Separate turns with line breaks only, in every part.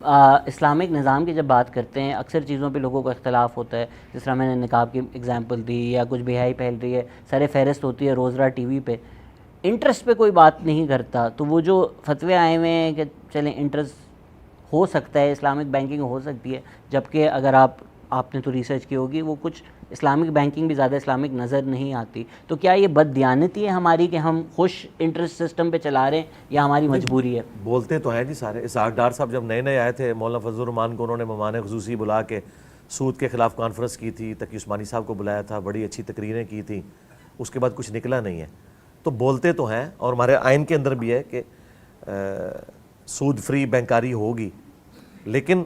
Islamic نظام کی جب بات کرتے ہیں اکثر چیزوں پہ لوگوں کا اختلاف ہوتا ہے، جس طرح میں نے نقاب کی اگزامپل دی، یا کچھ بہائی پھیل رہی ہے، سر فہرست ہوتی ہے روزرہ ٹی وی پہ، انٹرسٹ پہ کوئی بات نہیں کرتا. تو وہ جو فتوے آئے ہوئے ہیں کہ چلیں انٹرسٹ ہو سکتا ہے، اسلامک بینکنگ ہو سکتی ہے، جبکہ اگر آپ نے تو ریسرچ کی ہوگی وہ کچھ اسلامک بینکنگ بھی زیادہ اسلامک نظر نہیں آتی. تو کیا یہ بد دیانتی ہے ہماری کہ ہم خوش انٹرسٹ سسٹم پہ چلا رہے ہیں، یا ہماری مجبوری ہے؟
بولتے تو ہیں جی سارے. اسحاق ڈار صاحب جب نئے آئے تھے، مولانا فضل الرحمان کو انہوں نے مہمان خصوصی بلا کے سود کے خلاف کانفرنس کی تھی، تقی عثمانی صاحب کو بلایا تھا، بڑی اچھی تقریریں کی تھیں. اس کے بعد کچھ نکلا نہیں ہے. تو بولتے تو ہیں، اور ہمارے آئین کے اندر بھی ہے کہ سود فری بینکاری ہوگی، لیکن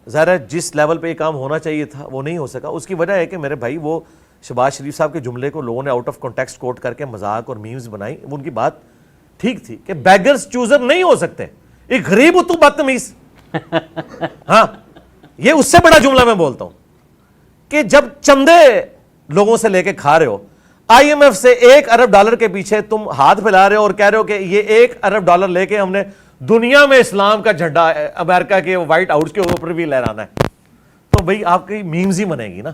ظاہر ہے جس لیول پہ یہ کام ہونا چاہیے تھا وہ نہیں ہو سکا. اس کی وجہ ہے کہ میرے بھائی وہ شہباز شریف صاحب کے جملے کو لوگوں نے آؤٹ آف کانٹیکسٹ کوٹ کر کے مذاق اور میمز بنائی. ان کی بات ٹھیک تھی کہ بیگرز چوزر نہیں ہو سکتے. ایک غریب ہو تو بدتمیز. ہاں، یہ اس سے بڑا جملہ میں بولتا ہوں کہ جب چندے لوگوں سے لے کے کھا رہے ہو، آئی ایم ایف سے $1 ارب کے پیچھے تم ہاتھ پھیلا رہے ہو اور کہہ رہے ہو کہ یہ $1 ارب لے کے ہم نے دنیا میں اسلام کا جھنڈا امریکہ کے وائٹ ہاؤس کے اوپر بھی لہرانا ہے، تو بھئی آپ کی میمز ہی بنے گی نا.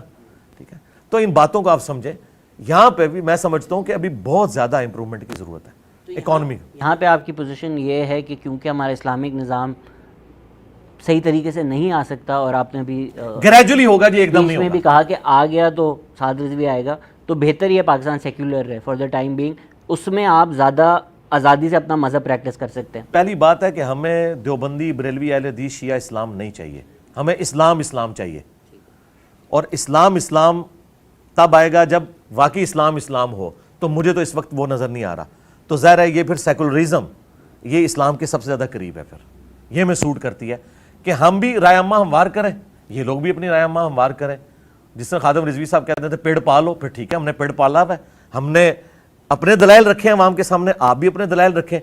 ٹھیک ہے، تو ان باتوں کو آپ سمجھیں. یہاں پہ بھی میں سمجھتا ہوں کہ ابھی بہت زیادہ امپرومنٹ کی ضرورت ہے اکانومی.
یہاں پہ آپ کی پوزیشن یہ ہے کہ کیونکہ ہمارا اسلامک نظام صحیح طریقے سے نہیں آ سکتا، اور آپ نے بھی
گریجولی ہوگا جی، ایک دم نہیں
میں
ہوگا.
بھی کہا کہ آ گیا تو ساتھ بھی آئے گا، تو بہتر یہ پاکستان سیکولر ہے فار دا ٹائم بینگ. اس میں آپ زیادہ آزادی سے اپنا مذہب پریکٹس کر سکتے ہیں.
پہلی بات ہے کہ ہمیں دیوبندی، بریلوی، اہل حدیث، شیعہ اسلام نہیں چاہیے. ہمیں اسلام چاہیے. اور اسلام تب آئے گا جب واقعی اسلام ہو. تو مجھے تو اس وقت وہ نظر نہیں آ رہا. تو ظاہر ہے یہ پھر سیکولرزم یہ اسلام کے سب سے زیادہ قریب ہے. پھر یہ محسوس کرتی ہے کہ ہم بھی رائے عامہ ہموار کریں، یہ لوگ بھی اپنی رائے عامہ ہموار کریں. جس طرح خادم رضوی صاحب کہتے تھے پیڑ پالو، پھر ٹھیک ہے ہم نے پیڑ پالا ہے، ہم نے اپنے دلائل رکھے ہیں عوام کے سامنے، آپ بھی اپنے دلائل رکھیں.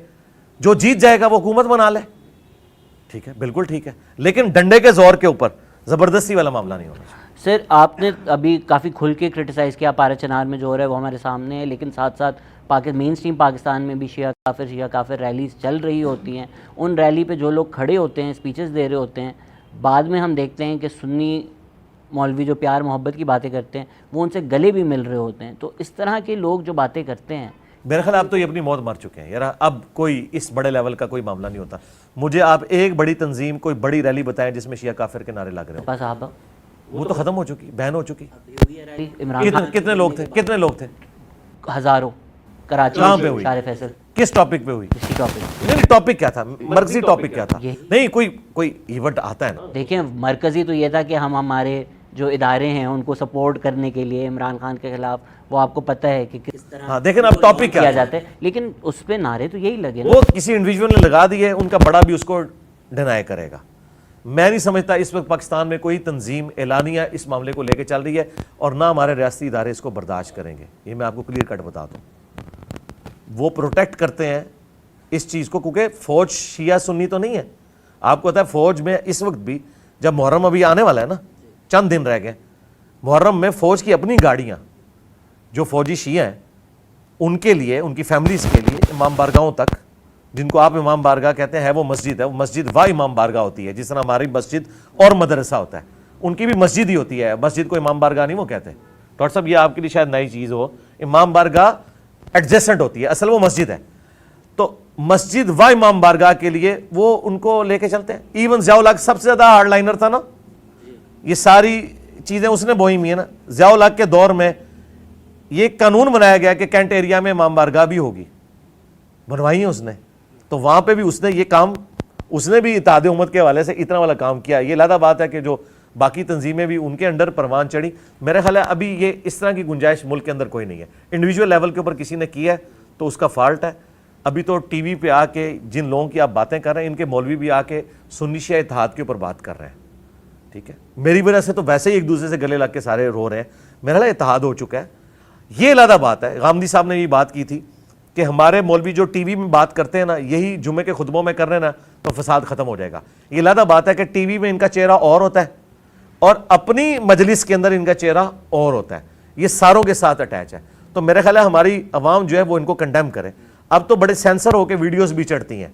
جو جیت جائے گا وہ حکومت بنا لے. ٹھیک ہے، بالکل ٹھیک ہے، لیکن ڈنڈے کے زور کے اوپر زبردستی والا معاملہ نہیں ہونا چاہیے.
سر آپ نے ابھی کافی کھل کے کرٹیسائز کیا پارا چنار میں جو ہو رہا ہے وہ ہمارے سامنے ہے، لیکن ساتھ ساتھ مین اسٹریم پاکستان میں بھی شیعہ کافر ریلیز چل رہی ہوتی ہیں. ان ریلی پہ جو لوگ کھڑے ہوتے ہیں، اسپیچز دے رہے ہوتے ہیں، بعد میں ہم دیکھتے ہیں کہ سنی مولوی جو پیار محبت کی باتیں کرتے ہیں وہ ان سے گلے بھی مل رہے ہوتے ہیں. تو اس طرح کے لوگ جو باتیں کرتے ہیں،
میرے خیال آپ تو یہ اپنی موت مر چکے ہیں یار. اب کوئی اس بڑے لیول کا کوئی معاملہ نہیں ہوتا. مجھے آپ ایک بڑی تنظیم، کوئی بڑی ریلی بتائیں جس میں شیعہ کافر کے نارے لگ رہے
پاس آپ
ہوں. وہ تو ختم ہو چکی، بین ہو چکی.
عمران خان
کتنے لوگ تھے؟
ہزاروں. کراچی
کہاں پہ ہوئی؟
شار فیصل.
کس ٹاپک پہ ہوئی؟
اسی ٹاپک.
نہیں، ٹاپک کیا تھا؟ مرکزی ٹاپک کیا تھا؟ نہیں، کوئی ایونٹ آتا ہے نا.
دیکھیں مرکزی تو یہ تھا کہ ہم ہمارے جو ادارے ہیں ان کو سپورٹ کرنے کے لیے عمران خان کے خلاف، وہ آپ کو پتہ ہے کہ کس طرح.
ہاں دیکھیں اب ٹاپک
کیا جاتا ہے، لیکن اس پہ نعرے تو یہی لگے نا.
وہ کسی انڈیویجول نے لگا دیے، ان کا بڑا بھی اس کو ڈینائی کرے گا. میں نہیں سمجھتا اس وقت پاکستان میں کوئی تنظیم اعلانیہ اس معاملے کو لے کے چل رہی ہے، اور نہ ہمارے ریاستی ادارے اس کو برداشت کریں گے. یہ میں آپ کو کلیئر کٹ بتا دوں. وہ پروٹیکٹ کرتے ہیں اس چیز کو، کیونکہ فوج شیعہ سنی تو نہیں ہے. آپ کو پتا ہے فوج میں اس وقت بھی، جب محرم ابھی آنے والا ہے نا، چند دن رہ گئے، محرم میں فوج کی اپنی گاڑیاں، جو فوجی شیعہ ہیں ان کے لیے، ان کی فیملیز کے لیے امام بارگاہوں تک، جن کو آپ امام بارگاہ کہتے ہیں، وہ مسجد ہے. وہ مسجد و امام بارگاہ ہوتی ہے، جس طرح ہماری مسجد اور مدرسہ ہوتا ہے، ان کی بھی مسجد ہی ہوتی ہے. مسجد کو امام بارگاہ نہیں وہ کہتے. ڈاکٹر صاحب یہ آپ کے لیے شاید نئی چیز ہو، امام بارگاہ ایڈجسٹنٹ ہوتی ہے، اصل وہ مسجد ہے. تو مسجد و امام بارگاہ کے لیے وہ ان کو لے کے چلتے ہیں. ایون ضیاء الحق سب سے زیادہ ہارڈ لائنر تھا نا. یہ ساری چیزیں اس نے بوئی ہوئی ہیں نا. ضیاء الحق کے دور میں یہ قانون بنایا گیا کہ کینٹ ایریا میں امام بارگاہ بھی ہوگی، بنوائی ہے اس نے. تو وہاں پہ بھی اس نے یہ کام، اس نے بھی اتحاد امت کے حوالے سے اتنا والا کام کیا. یہ علیحدہ بات ہے کہ جو باقی تنظیمیں بھی ان کے انڈر پروان چڑھی. میرا خیال ہے ابھی یہ اس طرح کی گنجائش ملک کے اندر کوئی نہیں ہے. انڈیویجول لیول کے اوپر کسی نے کیا ہے تو اس کا فالٹ ہے. ابھی تو ٹی وی پہ آ کے جن لوگوں کی آپ باتیں کر رہے ہیں، ان کے مولوی بھی آ کے سنی شیعہ اتحاد کے اوپر بات کر رہے ہیں. ٹھیک ہے، میری وجہ سے تو ویسے ہی ایک دوسرے سے گلے لگ کے سارے رو رہے ہیں. میرا خیال اتحاد ہو چکا ہے. یہ علیحدہ بات ہے. غامدی صاحب نے یہ بات کی تھی کہ ہمارے مولوی جو ٹی وی میں بات کرتے ہیں نا، یہی جمعے کے خطبوں میں کر رہے ہیں نا، تو فساد ختم ہو جائے گا. یہ علیحدہ بات ہے کہ ٹی وی میں ان کا چہرہ اور ہوتا ہے اور اپنی مجلس کے اندر ان کا چہرہ اور ہوتا ہے. یہ ساروں کے ساتھ اٹیچ ہے. تو میرے خیال ہے ہماری عوام جو ہے وہ ان کو کنڈیم کرے. اب تو بڑے سینسر ہو کے ویڈیوز بھی چڑھتی ہیں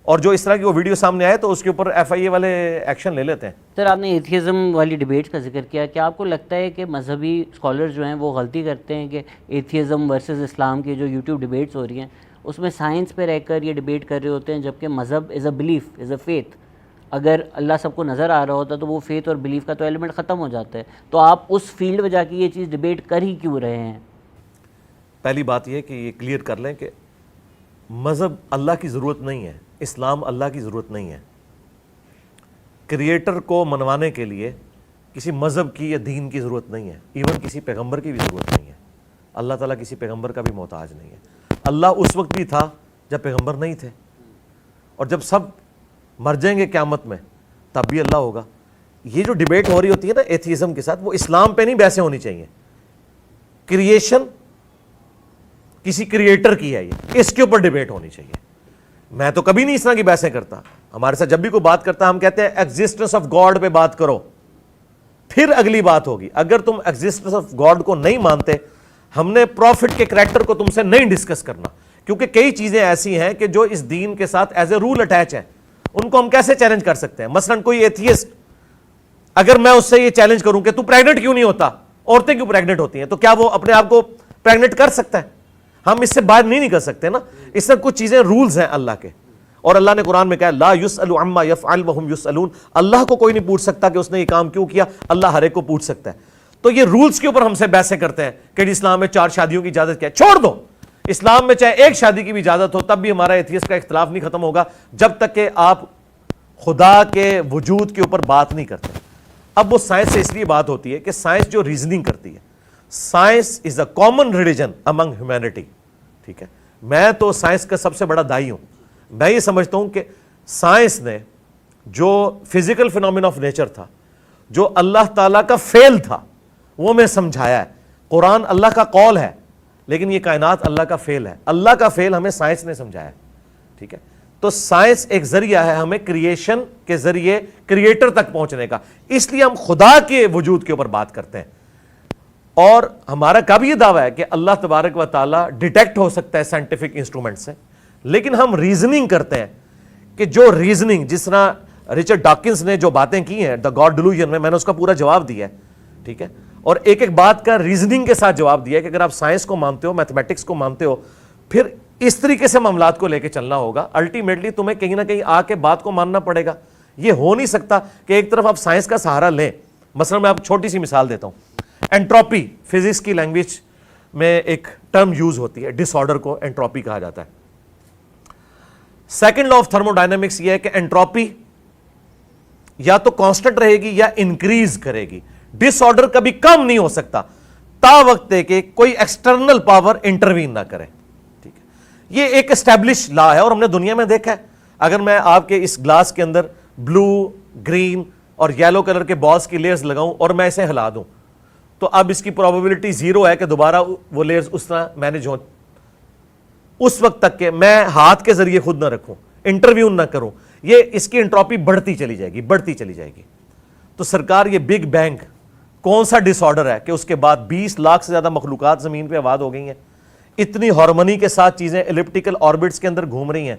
اور جو اس طرح کی وہ ویڈیو سامنے آئے تو اس کے اوپر FIA والے ایکشن لے لیتے ہیں.
سر آپ نے ایتھیزم والی ڈیبیٹ کا ذکر کیا, کیا آپ کو لگتا ہے کہ مذہبی اسکالر جو ہیں وہ غلطی کرتے ہیں کہ ایتھیزم ورسز اسلام کی جو یوٹیوب ڈیبیٹس ہو رہی ہیں اس میں سائنس پہ رہ کر یہ ڈیبیٹ کر رہے ہوتے ہیں, جبکہ مذہب از a belief, is a faith. اگر اللہ سب کو نظر آ رہا ہوتا تو وہ فیتھ اور بلیف کا تو ایلیمنٹ ختم ہو جاتا ہے. تو آپ اس فیلڈ میں جا کے یہ چیز ڈیبیٹ کر ہی کیوں رہے ہیں؟
پہلی بات یہ کہ یہ کلیئر کر لیں کہ مذہب اللہ کی ضرورت نہیں ہے, اسلام اللہ کی ضرورت نہیں ہے. کریٹر کو منوانے کے لیے کسی مذہب کی یا دین کی ضرورت نہیں ہے, ایون کسی پیغمبر کی بھی ضرورت نہیں ہے. اللہ تعالیٰ کسی پیغمبر کا بھی محتاج نہیں ہے. اللہ اس وقت بھی تھا جب پیغمبر نہیں تھے, اور جب سب مر جائیں گے قیامت میں تب بھی اللہ ہوگا. یہ جو ڈیبیٹ ہو رہی ہوتی ہے نا ایتھیزم کے ساتھ, وہ اسلام پہ نہیں بحثیں ہونی چاہیے. کریشن کسی کریٹر کی ہے, یہ اس کے اوپر ڈیبیٹ ہونی چاہیے. میں تو کبھی نہیں اس طرح کی بحثیں کرتا. ہمارے ساتھ جب بھی کوئی بات کرتا ہم کہتے ہیں ایگزسٹنس آف گاڈ پہ بات کرو, پھر اگلی بات ہوگی. اگر تم ایگزسٹنس آف گاڈ کو نہیں مانتے, ہم نے پروفٹ کے کریکٹر کو تم سے نہیں ڈسکس کرنا, کیونکہ کئی چیزیں ایسی ہیں کہ جو اس دین کے ساتھ ایز اے رول اٹیچ ہیں, ان کو ہم کیسے چیلنج کر سکتے ہیں. مثلا کوئی ایتھیسٹ, اگر میں اس سے یہ چیلنج کروں کہ تو پریگنٹ کیوں نہیں ہوتا, عورتیں کیوں پریگنٹ ہوتی ہیں, تو کیا وہ اپنے آپ کو پریگنٹ کر سکتا ہے؟ ہم اس سے باہر نہیں نکل سکتے نا. اس میں کچھ چیزیں رولز ہیں اللہ کے, اور اللہ نے قرآن میں کہا لا یسأل عما یفعل وہم یسألون. اللہ کو کوئی نہیں پوچھ سکتا کہ اس نے یہ کام کیوں کیا, اللہ ہر ایک کو پوچھ سکتا ہے. تو یہ رولز کے اوپر ہم سے بحثیں کرتے ہیں کہ اسلام میں 4 شادیوں کی اجازت کیا ہے. چھوڑ دو, اسلام میں چاہے 1 شادی کی بھی اجازت ہو تب بھی ہمارا ایتھیسٹ کا اختلاف نہیں ختم ہوگا جب تک کہ آپ خدا کے وجود کے اوپر بات نہیں کرتے. اب وہ سائنس سے اس لیے بات ہوتی ہے کہ سائنس جو ریزننگ کرتی ہے, science is a common religion Umang humanity. ٹھیک ہے, میں تو سائنس کا سب سے بڑا دائی ہوں. میں یہ سمجھتا ہوں کہ سائنس نے جو فزیکل فینومینا آف نیچر تھا, جو اللہ تعالیٰ کا فعل تھا, وہ میں سمجھایا ہے. قرآن اللہ کا قول ہے, لیکن یہ کائنات اللہ کا فعل ہے. اللہ کا فعل ہمیں سائنس نے سمجھایا ہے. ٹھیک ہے, تو سائنس ایک ذریعہ ہے ہمیں کریشن کے ذریعے کریٹر تک پہنچنے کا. اس لیے ہم خدا کے وجود کے اوپر بات کرتے ہیں. اور ہمارا کب یہ دعویٰ ہے کہ اللہ تبارک و تعالیٰ ڈیٹیکٹ ہو سکتا ہے سائنٹیفک انسٹرومنٹ سے, لیکن ہم ریزننگ کرتے ہیں کہ جو ریزننگ, جس طرح رچرڈ ڈاکنز نے جو باتیں کی ہیں دا گاڈ ڈیلوژن میں نے اس کا پورا جواب دیا ہے. ٹھیک ہے, اور ایک ایک بات کا ریزننگ کے ساتھ جواب دیا ہے کہ اگر آپ سائنس کو مانتے ہو, میتھمیٹکس کو مانتے ہو, پھر اس طریقے سے معاملات کو لے کے چلنا ہوگا. الٹیمیٹلی تمہیں کہیں نہ کہیں آ کے بات کو ماننا پڑے گا. یہ ہو نہیں سکتا کہ ایک طرف آپ سائنس کا سہارا لیں. مثلا میں آپ چھوٹی سی مثال دیتا ہوں. انٹروپی فزکس کی لینگویج میں ایک ٹرم یوز ہوتی ہے, ڈس آرڈر کو انٹروپی کہا جاتا ہے. Second law of thermo dynamics یہ ہے کہ انٹروپی یا تو کانسٹنٹ رہے گی یا انکریز کرے گی. ڈس آرڈر کبھی کم نہیں ہو سکتا تا وقت کہ کوئی ایکسٹرنل پاور انٹروین نہ کرے. ٹھیک ہے, یہ ایک اسٹیبلش لا ہے اور ہم نے دنیا میں دیکھا ہے. اگر میں آپ کے اس گلاس کے اندر بلو, گرین اور یلو کلر کے بالز کی لیئرز لگاؤں اور میں اسے ہلا دوں, تو اب اس کی پروبیبلٹی 0 ہے کہ دوبارہ وہ لیئرز اس طرح مینج ہوں, اس وقت تک کہ میں ہاتھ کے ذریعے خود نہ رکھوں, انٹرویون نہ کروں. یہ اس کی انٹروپی بڑھتی چلی جائے گی, بڑھتی چلی جائے گی. تو سرکار یہ بگ بینگ کون سا ڈس آرڈر ہے کہ اس کے بعد 20 لاکھ سے زیادہ مخلوقات زمین پہ آباد ہو گئی ہیں, اتنی ہارمونی کے ساتھ چیزیں ایلپٹیکل آربٹس کے اندر گھوم رہی ہیں.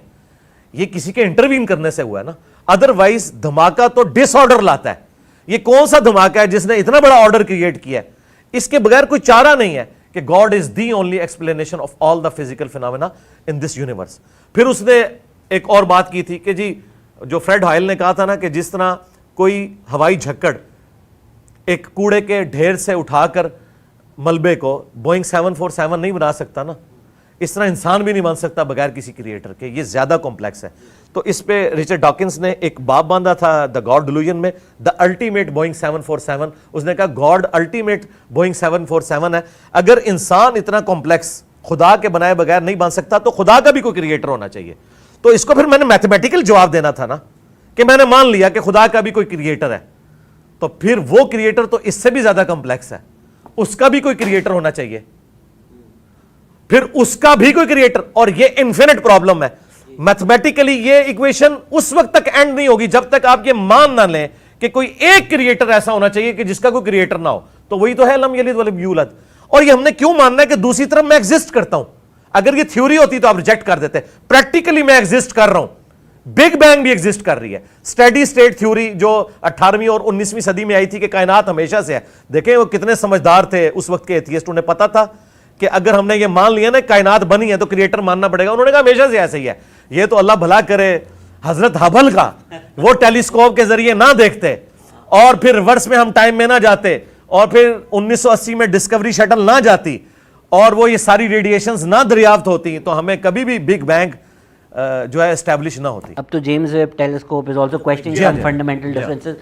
یہ کسی کے انٹروین کرنے سے ہوا ہے نا, ادروائز دھماکہ تو ڈس آرڈر لاتا ہے. یہ کون سا دھماکہ ہے جس نے اتنا بڑا آرڈر کریٹ کیا ہے؟ اس کے بغیر کوئی چارہ نہیں ہے کہ God is the only explanation of all the physical phenomena in this universe. پھر اس نے ایک اور بات کی تھی کہ جی جو فریڈ ہائل نے کہا تھا نا کہ جس طرح کوئی ہوائی جھکڑ ایک کوڑے کے ڈھیر سے اٹھا کر ملبے کو بوئنگ 747 نہیں بنا سکتا نا, اس طرح انسان بھی نہیں بن سکتا بغیر کسی کریٹر کے. یہ زیادہ کمپلیکس ہے. تو اس پہ رچرڈ ڈاکنز نے ایک باب باندھا تھا دا گاڈ ڈیلوژن میں, دا الٹیمیٹ بوئنگ 747. اس نے کہا گاڈ الٹیمیٹ بوئنگ 747 ہے. اگر انسان اتنا کمپلیکس خدا کے بنائے بغیر نہیں بن سکتا تو خدا کا بھی کوئی کریٹر ہونا چاہیے. تو اس کو پھر میں نے میتھمیٹیکل جواب دینا تھا نا, کہ میں نے مان لیا کہ خدا کا بھی کوئی کریٹر ہے, تو پھر وہ کریٹر تو اس سے بھی زیادہ کمپلیکس ہے, اس کا بھی کوئی کریٹر ہونا چاہیے, پھر اس کا بھی کوئی کریٹر. اور یہ انفینٹ پرابلم ہے. میتھمیٹیکلی یہ ایکویشن اس وقت تک اینڈ نہیں ہوگی جب تک آپ یہ مان نہ لیں کہ کوئی ایک کریٹر ایسا ہونا چاہیے کہ جس کا کوئی کریٹر نہ ہو. تو وہی تو ہے لم یلد ولم یولد. اور یہ ہم نے کیوں ماننا ہے کہ دوسری طرف میں ایگزسٹ کرتا ہوں؟ اگر یہ تھیوری ہوتی تو آپ ریجیکٹ کر دیتے. پریکٹیکلی میں ایگزسٹ کر رہا ہوں, بگ بینگ بھی ایگزسٹ کر رہی ہے. اسٹیڈی اسٹیٹ تھیوری جو 18ویں اور 19ویں صدی میں آئی تھی کہ کائنات ہمیشہ سے ہے, دیکھیں وہ کتنے سمجھدار تھے اس وقت کے ایتھیسٹ, انہیں پتا تھا کہ اگر ہم نے یہ مان لیا نا کائنات بنی ہے تو کریٹر ماننا پڑے گا. انہوں نے کہا ہمیشہ سے ایسے ہی ہے. یہ تو اللہ بھلا کرے حضرت ہبل کا وہ ٹیلیسکوپ کے ذریعے نہ دیکھتے اور پھر ریورس میں ہم ٹائم میں نہ جاتے اور پھر 1980 میں ڈسکوری شٹل نہ جاتی اور وہ یہ ساری ریڈیشنز نہ دریافت ہوتی تو ہمیں کبھی بھی بگ بینگ جو ہے اسٹیبلش نہ ہوتی.
اب تو James Webb telescope is also questioning some fundamental differences.